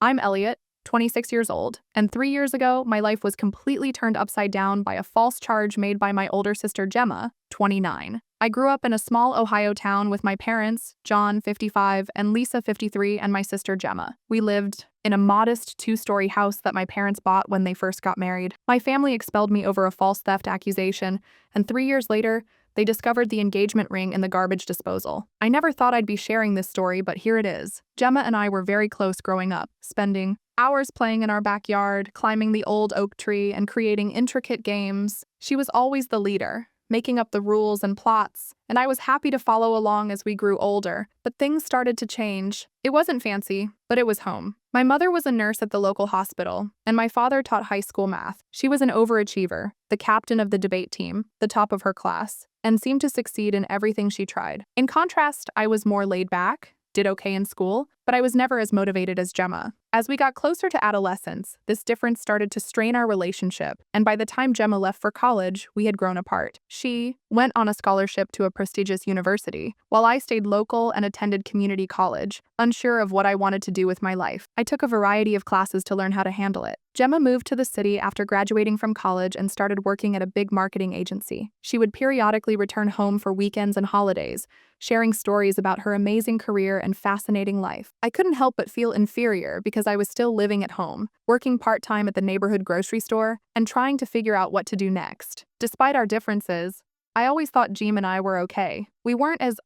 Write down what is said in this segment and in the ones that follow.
I'm Elliot, 26 years old, and 3 years ago, my life was completely turned upside down by a false charge made by my older sister Gemma, 29. I grew up in a small Ohio town with my parents, John, 55, and Lisa, 53, and my sister Gemma. We lived in a modest two-story house that my parents bought when they first got married. My family expelled me over a false theft accusation, and 3 years later, they discovered the engagement ring in the garbage disposal. I never thought I'd be sharing this story, but here it is. Gemma and I were very close growing up, spending hours playing in our backyard, climbing the old oak tree, and creating intricate games. She was always the leader, making up the rules and plots, and I was happy to follow along as we grew older. But things started to change. It wasn't fancy, but it was home. My mother was a nurse at the local hospital, and my father taught high school math. She was an overachiever, the captain of the debate team, the top of her class, and seemed to succeed in everything she tried. In contrast, I was more laid back, did okay in school, but I was never as motivated as Gemma. As we got closer to adolescence, this difference started to strain our relationship, and by the time Gemma left for college, we had grown apart. She went on a scholarship to a prestigious university, while I stayed local and attended community college, unsure of what I wanted to do with my life. I took a variety of classes to learn how to handle it. Gemma moved to the city after graduating from college and started working at a big marketing agency. She would periodically return home for weekends and holidays, sharing stories about her amazing career and fascinating life. I couldn't help but feel inferior because I was still living at home, working part-time at the neighborhood grocery store, and trying to figure out what to do next. Despite our differences, I always thought Gem and I were okay. We weren't as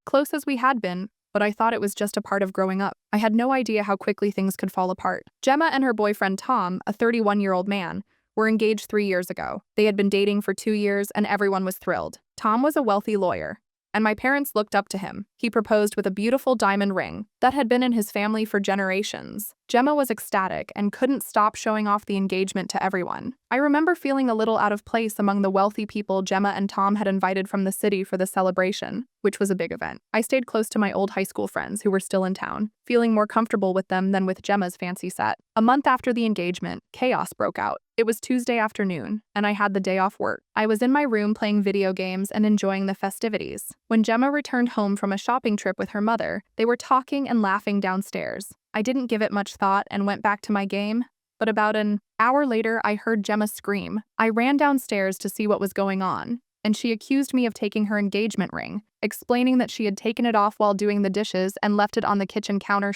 close as we had been, but I thought it was just a part of growing up. I had no idea how quickly things could fall apart. Gemma and her boyfriend Tom, a 31-year-old man, were engaged 3 years ago. They had been dating for 2 years and everyone was thrilled. Tom was a wealthy lawyer, and my parents looked up to him. He proposed with a beautiful diamond ring that had been in his family for generations. Gemma was ecstatic and couldn't stop showing off the engagement to everyone. I remember feeling a little out of place among the wealthy people Gemma and Tom had invited from the city for the celebration, which was a big event. I stayed close to my old high school friends who were still in town, feeling more comfortable with them than with Gemma's fancy set. A month after the engagement, chaos broke out. It was Tuesday afternoon, and I had the day off work. I was in my room playing video games and enjoying the festivities. When Gemma returned home from a shopping trip with her mother, they were talking and laughing downstairs. I didn't give it much thought and went back to my game, but about an hour later, I heard Gemma scream. I ran downstairs to see what was going on, and she accused me of taking her engagement ring, explaining that she had taken it off while doing the dishes and left it on the kitchen counter.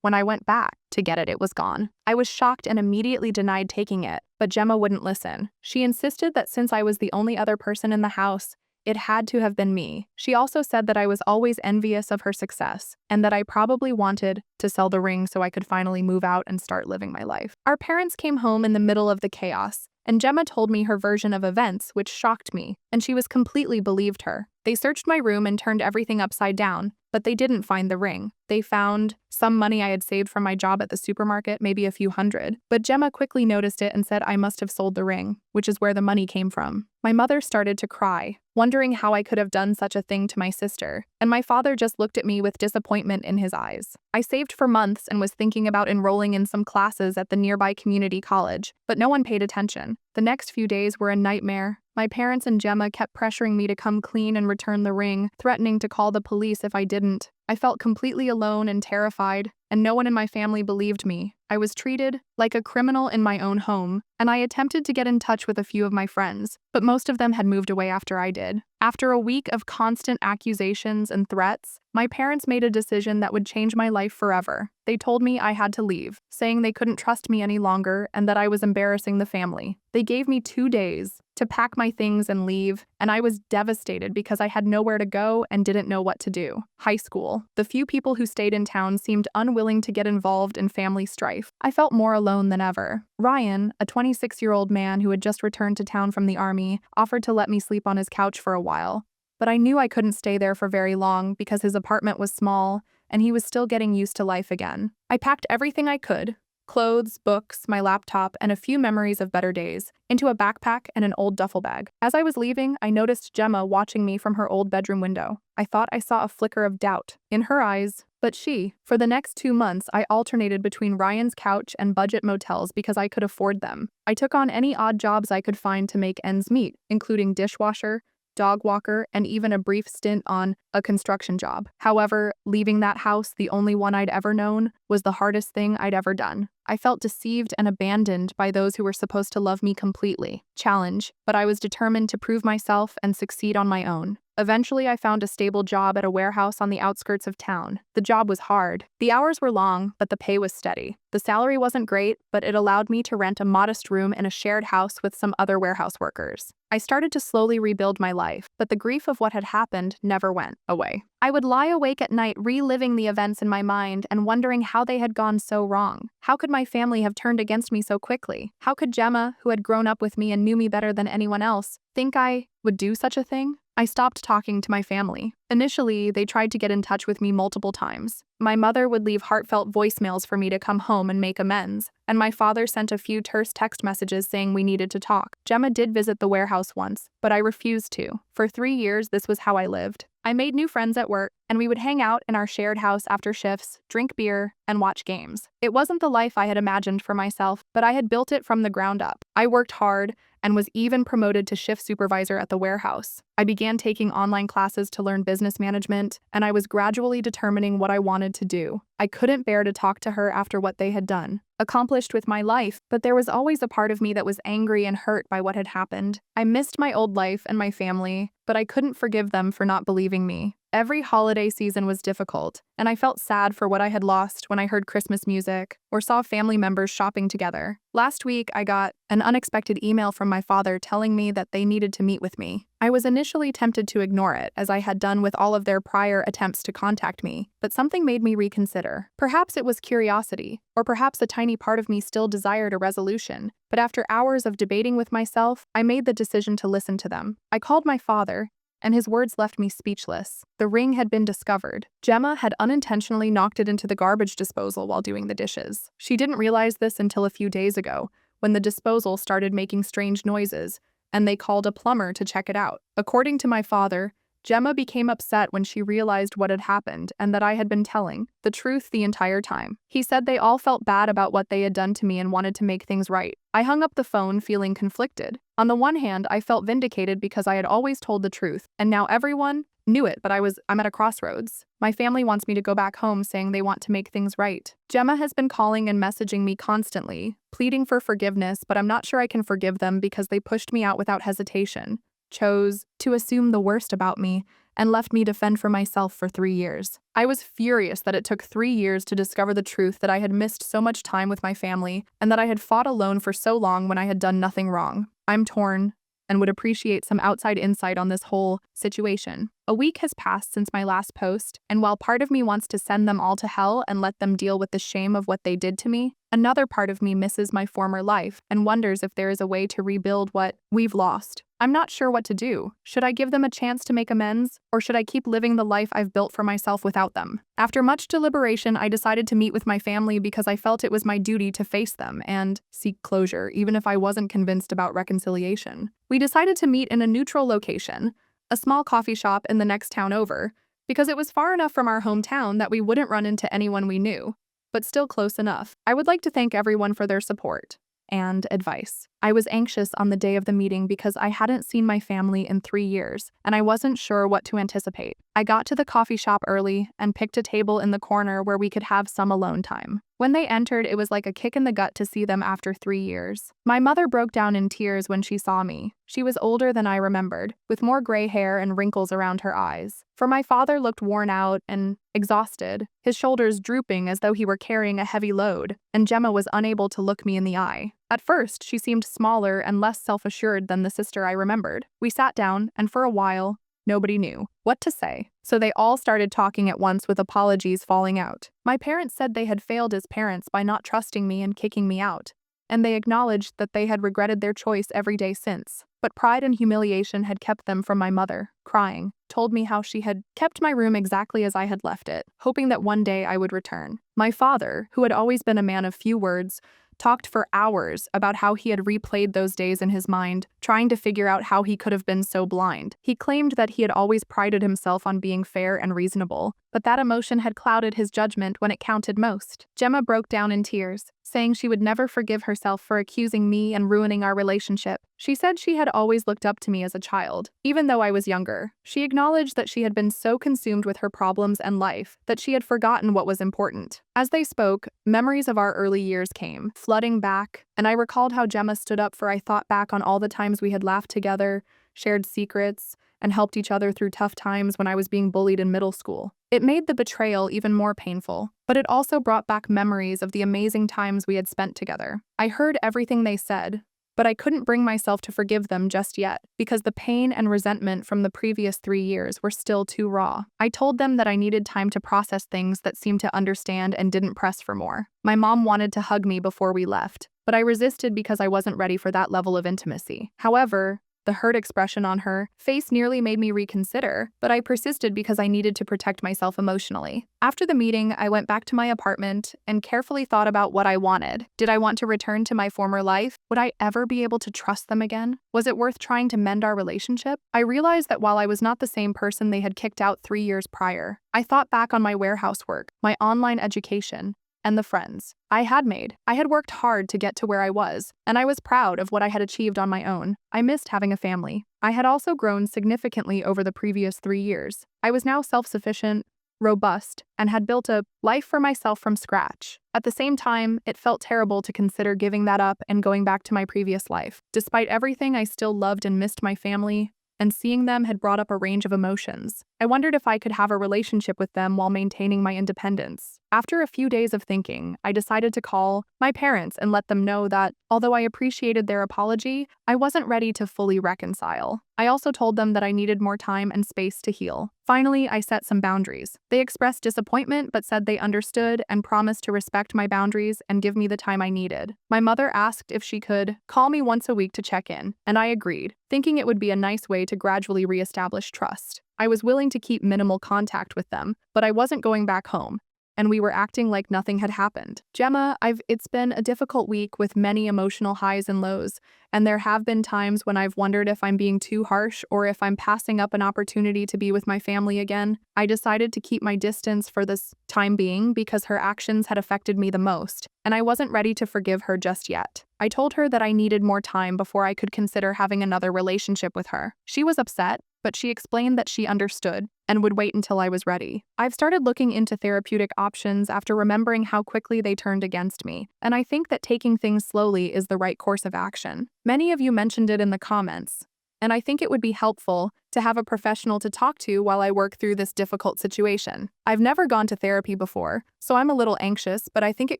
When I went back to get it, it was gone. I was shocked and immediately denied taking it, but Gemma wouldn't listen. She insisted that since I was the only other person in the house, it had to have been me. She also said that I was always envious of her success, and that I probably wanted to sell the ring so I could finally move out and start living my life. Our parents came home in the middle of the chaos, and Gemma told me her version of events, which shocked me, and she was completely believed her. They searched my room and turned everything upside down, but they didn't find the ring. They found some money I had saved from my job at the supermarket, maybe a few hundred, but Gemma quickly noticed it and said I must have sold the ring, which is where the money came from. My mother started to cry, wondering how I could have done such a thing to my sister, and my father just looked at me with disappointment in his eyes. I saved for months and was thinking about enrolling in some classes at the nearby community college, but no one paid attention. The next few days were a nightmare. My parents and Gemma kept pressuring me to come clean and return the ring, threatening to call the police if I didn't. I felt completely alone and terrified, and no one in my family believed me. I was treated like a criminal in my own home, and I attempted to get in touch with a few of my friends, but most of them had moved away after I did. After a week of constant accusations and threats, my parents made a decision that would change my life forever. They told me I had to leave, saying they couldn't trust me any longer and that I was embarrassing the family. They gave me 2 days to pack my things and leave, and I was devastated because I had nowhere to go and didn't know what to do. High school. The few people who stayed in town seemed unwilling to get involved in family strife. I felt more alone than ever. Ryan, a 26-year-old man who had just returned to town from the army, offered to let me sleep on his couch for a while, but I knew I couldn't stay there for very long because his apartment was small and he was still getting used to life again. I packed everything I could, clothes, books, my laptop, and a few memories of better days, into a backpack and an old duffel bag. As I was leaving, I noticed Gemma watching me from her old bedroom window. I thought I saw a flicker of doubt in her eyes, but for the next 2 months, I alternated between Ryan's couch and budget motels because I could afford them. I took on any odd jobs I could find to make ends meet, including dishwasher, dog walker, and even a brief stint on a construction job. However, leaving that house, the only one I'd ever known, was the hardest thing I'd ever done. I felt deceived and abandoned by those who were supposed to love me completely. Challenge, but I was determined to prove myself and succeed on my own. Eventually, I found a stable job at a warehouse on the outskirts of town. The job was hard. The hours were long, but the pay was steady. The salary wasn't great, but it allowed me to rent a modest room in a shared house with some other warehouse workers. I started to slowly rebuild my life, but the grief of what had happened never went away. I would lie awake at night reliving the events in my mind and wondering how they had gone so wrong. How could my family have turned against me so quickly? How could Gemma, who had grown up with me and knew me better than anyone else, think I would do such a thing? I stopped talking to my family. Initially, they tried to get in touch with me multiple times. My mother would leave heartfelt voicemails for me to come home and make amends, and my father sent a few terse text messages saying we needed to talk. Gemma did visit the warehouse once, but I refused to. For 3 years, this was how I lived. I made new friends at work, and we would hang out in our shared house after shifts, drink beer, and watch games. It wasn't the life I had imagined for myself, but I had built it from the ground up. I worked hard and was even promoted to shift supervisor at the warehouse. I began taking online classes to learn business management, and I was gradually determining what I wanted to do. I couldn't bear to talk to her after what they had done, accomplished with my life, but there was always a part of me that was angry and hurt by what had happened. I missed my old life and my family, but I couldn't forgive them for not believing me. Every holiday season was difficult, and I felt sad for what I had lost when I heard Christmas music or saw family members shopping together. Last week, I got an unexpected email from my father telling me that they needed to meet with me. I was initially tempted to ignore it, as I had done with all of their prior attempts to contact me, but something made me reconsider. Perhaps it was curiosity, or perhaps a tiny part of me still desired a resolution. But after hours of debating with myself, I made the decision to listen to them. I called my father, and his words left me speechless. The ring had been discovered. Gemma had unintentionally knocked it into the garbage disposal while doing the dishes. She didn't realize this until a few days ago, when the disposal started making strange noises, and they called a plumber to check it out. According to my father, Gemma became upset when she realized what had happened and that I had been telling the truth the entire time. He said they all felt bad about what they had done to me and wanted to make things right. I hung up the phone feeling conflicted. On the one hand, I felt vindicated because I had always told the truth, and now everyone knew it, but I'm at a crossroads. My family wants me to go back home, saying they want to make things right. Gemma has been calling and messaging me constantly, pleading for forgiveness, but I'm not sure I can forgive them because they pushed me out without hesitation, chose to assume the worst about me, and left me to fend for myself for 3 years. I was furious that it took 3 years to discover the truth, that I had missed so much time with my family, and that I had fought alone for so long when I had done nothing wrong. I'm torn and would appreciate some outside insight on this whole situation. A week has passed since my last post, and while part of me wants to send them all to hell and let them deal with the shame of what they did to me, another part of me misses my former life and wonders if there is a way to rebuild what we've lost. I'm not sure what to do. Should I give them a chance to make amends, or should I keep living the life I've built for myself without them? After much deliberation, I decided to meet with my family because I felt it was my duty to face them and seek closure, even if I wasn't convinced about reconciliation. We decided to meet in a neutral location, a small coffee shop in the next town over, because it was far enough from our hometown that we wouldn't run into anyone we knew, but still close enough. I would like to thank everyone for their support and advice. I was anxious on the day of the meeting because I hadn't seen my family in 3 years, and I wasn't sure what to anticipate. I got to the coffee shop early and picked a table in the corner where we could have some alone time. When they entered, it was like a kick in the gut to see them after 3 years. My mother broke down in tears when she saw me. She was older than I remembered, with more gray hair and wrinkles around her eyes. For my father looked worn out and exhausted, his shoulders drooping as though he were carrying a heavy load, and Gemma was unable to look me in the eye. At first, she seemed smaller and less self-assured than the sister I remembered. We sat down, and for a while, nobody knew what to say, so they all started talking at once with apologies falling out. My parents said they had failed as parents by not trusting me and kicking me out, and they acknowledged that they had regretted their choice every day since. But pride and humiliation had kept them from my mother, crying, told me how she had kept my room exactly as I had left it, hoping that one day I would return. My father, who had always been a man of few words, talked for hours about how he had replayed those days in his mind, trying to figure out how he could have been so blind. He claimed that he had always prided himself on being fair and reasonable, but that emotion had clouded his judgment when it counted most. Gemma broke down in tears, saying she would never forgive herself for accusing me and ruining our relationship. She said she had always looked up to me as a child, even though I was younger. She acknowledged that she had been so consumed with her problems and life that she had forgotten what was important. As they spoke, memories of our early years came, flooding back, and I recalled how Gemma stood up for I thought back on all the times we had laughed together, shared secrets, and helped each other through tough times when I was being bullied in middle school. It made the betrayal even more painful, but it also brought back memories of the amazing times we had spent together. I heard everything they said, but I couldn't bring myself to forgive them just yet because the pain and resentment from the previous 3 years were still too raw. I told them that I needed time to process things that seemed to understand and didn't press for more. My mom wanted to hug me before we left, but I resisted because I wasn't ready for that level of intimacy. However, the hurt expression on her face nearly made me reconsider, but I persisted because I needed to protect myself emotionally. After the meeting, I went back to my apartment and carefully thought about what I wanted. Did I want to return to my former life? Would I ever be able to trust them again? Was it worth trying to mend our relationship? I realized that while I was not the same person they had kicked out 3 years prior, I thought back on my warehouse work, my online education, and the friends I had made. I had worked hard to get to where I was, and I was proud of what I had achieved on my own. I missed having a family. I had also grown significantly over the previous 3 years. I was now self-sufficient, robust, and had built a life for myself from scratch. At the same time, it felt terrible to consider giving that up and going back to my previous life. Despite everything, I still loved and missed my family, and seeing them had brought up a range of emotions. I wondered if I could have a relationship with them while maintaining my independence. After a few days of thinking, I decided to call my parents and let them know that, although I appreciated their apology, I wasn't ready to fully reconcile. I also told them that I needed more time and space to heal. Finally, I set some boundaries. They expressed disappointment but said they understood and promised to respect my boundaries and give me the time I needed. My mother asked if she could call me once a week to check in, and I agreed, thinking it would be a nice way to gradually reestablish trust. I was willing to keep minimal contact with them, but I wasn't going back home, and we were acting like nothing had happened. Gemma, it's been a difficult week with many emotional highs and lows, and there have been times when I've wondered if I'm being too harsh or if I'm passing up an opportunity to be with my family again. I decided to keep my distance for this time being because her actions had affected me the most, and I wasn't ready to forgive her just yet. I told her that I needed more time before I could consider having another relationship with her. She was upset, but she explained that she understood and would wait until I was ready. I've started looking into therapeutic options after remembering how quickly they turned against me, and I think that taking things slowly is the right course of action. Many of you mentioned it in the comments, and I think it would be helpful to have a professional to talk to while I work through this difficult situation. I've never gone to therapy before, so I'm a little anxious, but I think it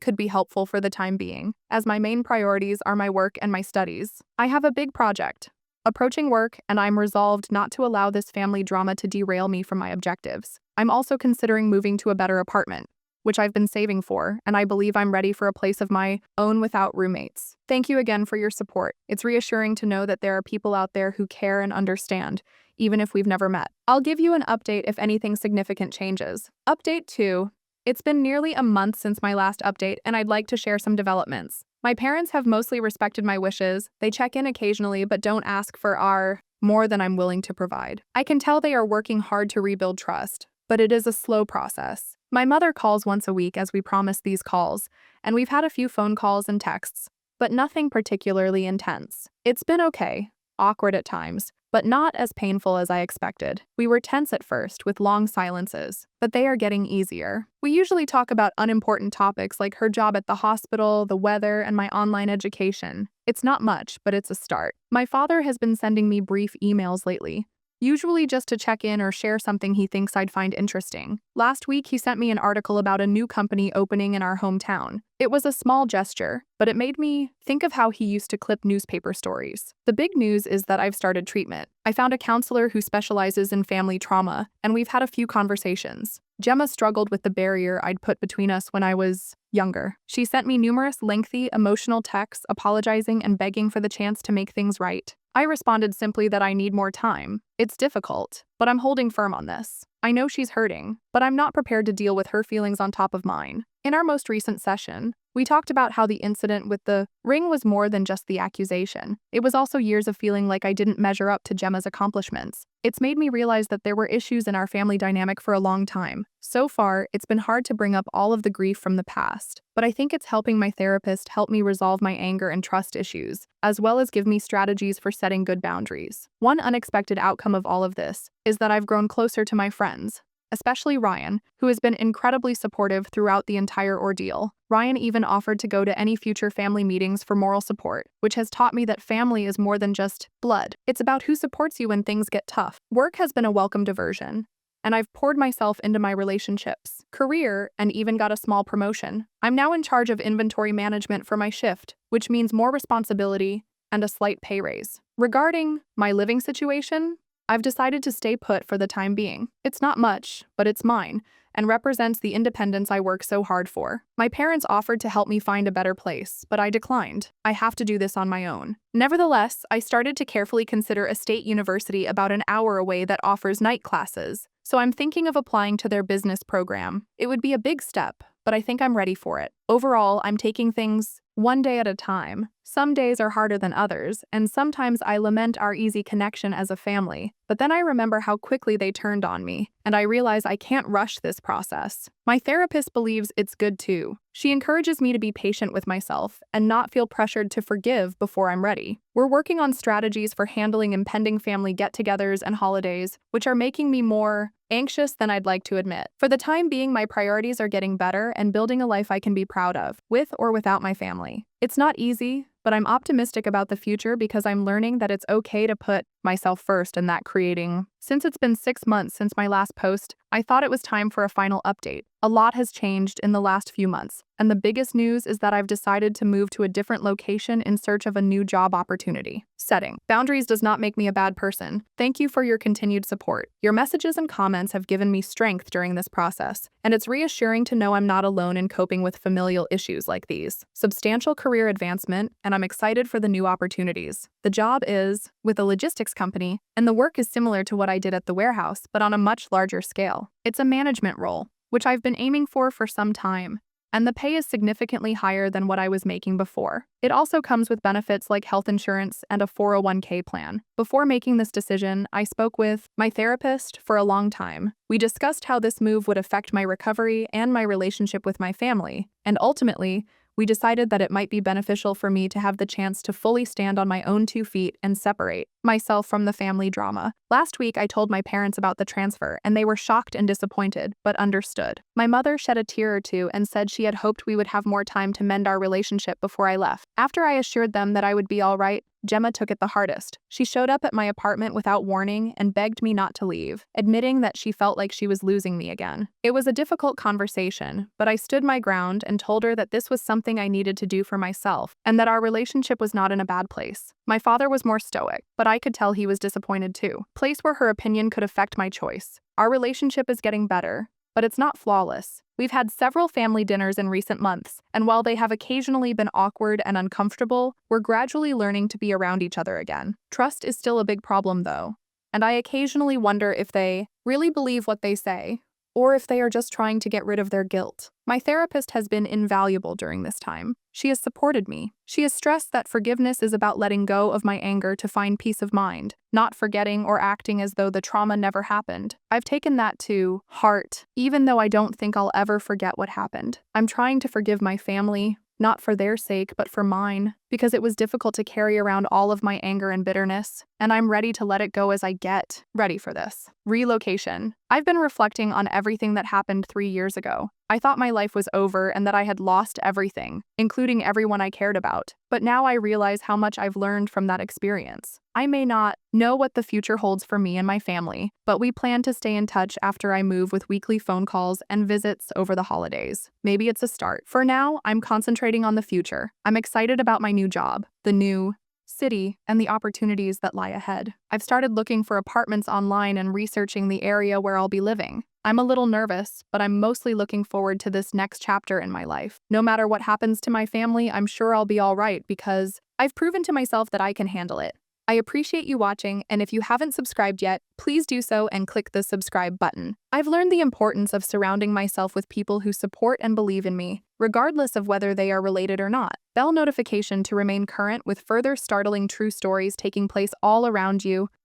could be helpful for the time being, as my main priorities are my work and my studies. I have a big project approaching work, and I'm resolved not to allow this family drama to derail me from my objectives. I'm also considering moving to a better apartment, which I've been saving for, and I believe I'm ready for a place of my own without roommates. Thank you again for your support. It's reassuring to know that there are people out there who care and understand, even if we've never met. I'll give you an update if anything significant changes. Update 2. It's been nearly a month since my last update, and I'd like to share some developments. My parents have mostly respected my wishes. They check in occasionally but don't ask for more than I'm willing to provide. I can tell they are working hard to rebuild trust, but it is a slow process. My mother calls once a week as we promised these calls, and we've had a few phone calls and texts, but nothing particularly intense. It's been okay, awkward at times, but not as painful as I expected. We were tense at first, with long silences, but they are getting easier. We usually talk about unimportant topics like her job at the hospital, the weather, and my online education. It's not much, but it's a start. My father has been sending me brief emails lately, usually just to check in or share something he thinks I'd find interesting. Last week, he sent me an article about a new company opening in our hometown. It was a small gesture, but it made me think of how he used to clip newspaper stories. The big news is that I've started treatment. I found a counselor who specializes in family trauma, and we've had a few conversations. Gemma struggled with the barrier I'd put between us when I was younger. She sent me numerous lengthy, emotional texts apologizing and begging for the chance to make things right. I responded simply that I need more time. It's difficult, but I'm holding firm on this. I know she's hurting, but I'm not prepared to deal with her feelings on top of mine. In our most recent session, we talked about how the incident with the ring was more than just the accusation. It was also years of feeling like I didn't measure up to Gemma's accomplishments. It's made me realize that there were issues in our family dynamic for a long time. So far, it's been hard to bring up all of the grief from the past, but I think it's helping my therapist help me resolve my anger and trust issues, as well as give me strategies for setting good boundaries. One unexpected outcome of all of this is that I've grown closer to my friends, especially Ryan, who has been incredibly supportive throughout the entire ordeal. Ryan even offered to go to any future family meetings for moral support, which has taught me that family is more than just blood. It's about who supports you when things get tough. Work has been a welcome diversion, and I've poured myself into my relationships, career, and even got a small promotion. I'm now in charge of inventory management for my shift, which means more responsibility and a slight pay raise. Regarding my living situation, I've decided to stay put for the time being. It's not much, but it's mine, and represents the independence I work so hard for. My parents offered to help me find a better place, but I declined. I have to do this on my own. Nevertheless, I started to carefully consider a state university about an hour away that offers night classes, so I'm thinking of applying to their business program. It would be a big step, but I think I'm ready for it. Overall, I'm taking things one day at a time. Some days are harder than others, and sometimes I lament our easy connection as a family. But then I remember how quickly they turned on me, and I realize I can't rush this process. My therapist believes it's good too. She encourages me to be patient with myself and not feel pressured to forgive before I'm ready. We're working on strategies for handling impending family get-togethers and holidays, which are making me more anxious than I'd like to admit. For the time being, my priorities are getting better and building a life I can be proud of, with or without my family. It's not easy, but I'm optimistic about the future because I'm learning that it's okay to put myself first and that creating. Since it's been 6 months since my last post, I thought it was time for a final update. A lot has changed in the last few months, and the biggest news is that I've decided to move to a different location in search of a new job opportunity. Setting boundaries does not make me a bad person. Thank you for your continued support. Your messages and comments have given me strength during this process, and it's reassuring to know I'm not alone in coping with familial issues like these. Substantial career advancement, and I'm excited for the new opportunities. The job is with a logistics company, and the work is similar to what I did at the warehouse, but on a much larger scale. It's a management role, which I've been aiming for some time, and the pay is significantly higher than what I was making before. It also comes with benefits like health insurance and a 401k plan. Before making this decision, I spoke with my therapist for a long time. We discussed how this move would affect my recovery and my relationship with my family, and ultimately, we decided that it might be beneficial for me to have the chance to fully stand on my own 2 feet and separate myself from the family drama. Last week, I told my parents about the transfer, and they were shocked and disappointed, but understood. My mother shed a tear or two and said she had hoped we would have more time to mend our relationship before I left. After I assured them that I would be all right, Gemma took it the hardest. She showed up at my apartment without warning and begged me not to leave, admitting that she felt like she was losing me again. It was a difficult conversation, but I stood my ground and told her that this was something I needed to do for myself, and that our relationship was not in a bad place. My father was more stoic, but I could tell he was disappointed too. Place where her opinion could affect my choice. Our relationship is getting better, but it's not flawless. We've had several family dinners in recent months, and while they have occasionally been awkward and uncomfortable, we're gradually learning to be around each other again. Trust is still a big problem, though, and I occasionally wonder if they really believe what they say, or if they are just trying to get rid of their guilt. My therapist has been invaluable during this time. She has supported me. She has stressed that forgiveness is about letting go of my anger to find peace of mind, not forgetting or acting as though the trauma never happened. I've taken that to heart, even though I don't think I'll ever forget what happened. I'm trying to forgive my family, not for their sake, but for mine, because it was difficult to carry around all of my anger and bitterness, and I'm ready to let it go as I get ready for this. Relocation. I've been reflecting on everything that happened 3 years ago. I thought my life was over and that I had lost everything, including everyone I cared about. But now I realize how much I've learned from that experience. I may not know what the future holds for me and my family, but we plan to stay in touch after I move with weekly phone calls and visits over the holidays. Maybe it's a start. For now, I'm concentrating on the future. I'm excited about my new job, the new city, and the opportunities that lie ahead. I've started looking for apartments online and researching the area where I'll be living. I'm a little nervous, but I'm mostly looking forward to this next chapter in my life. No matter what happens to my family, I'm sure I'll be all right because I've proven to myself that I can handle it. I appreciate you watching, and if you haven't subscribed yet, please do so and click the subscribe button. I've learned the importance of surrounding myself with people who support and believe in me, regardless of whether they are related or not. Bell notification to remain current with further startling true stories taking place all around you.